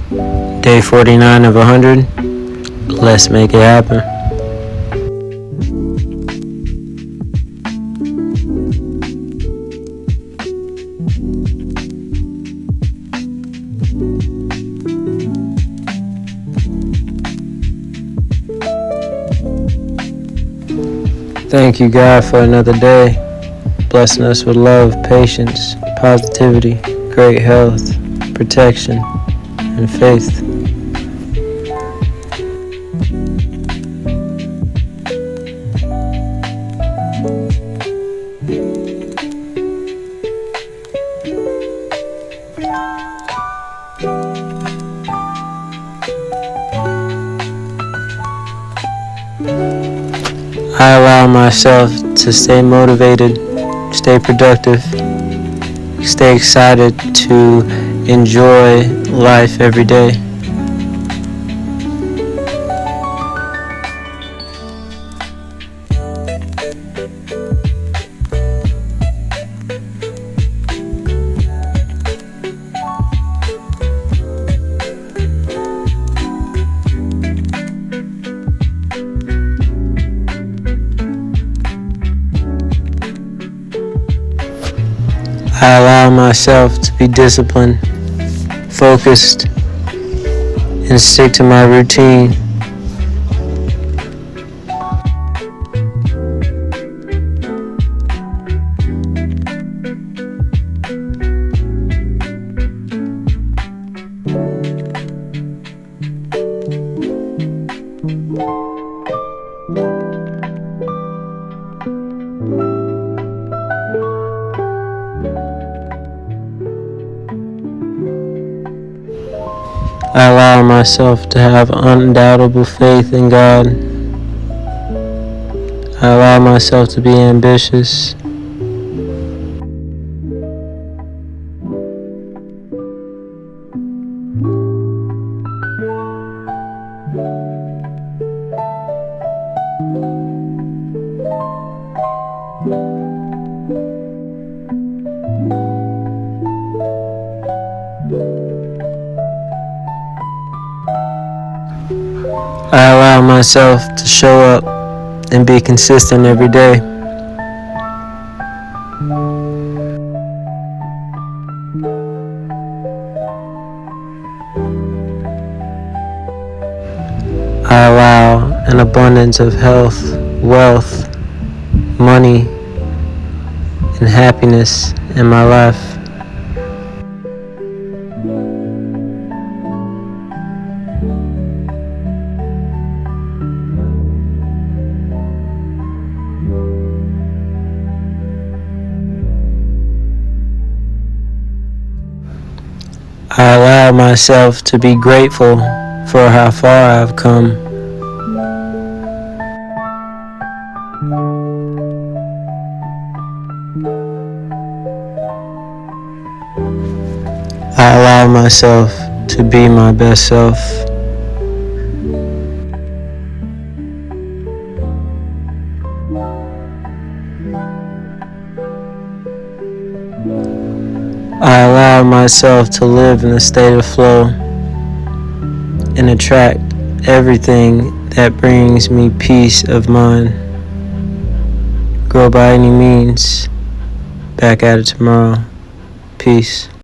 Day 49 of 100. Let's make it happen. Thank you, God, for another day, blessing us with love, patience, positivity, great health, protection, and faith. I allow myself to stay motivated, stay productive, stay excited to enjoy life every day. I allow myself to be disciplined, focused, and stick to my routine. I allow myself to have undoubtable faith in God. I allow myself to be ambitious. I allow myself to show up and be consistent every day. I allow an abundance of health, wealth, money, and happiness in my life. I allow myself to be grateful for how far I've come. I allow myself to be my best self. I allow myself to live in a state of flow and attract everything that brings me peace of mind. Grow by any means. Back at it tomorrow. Peace.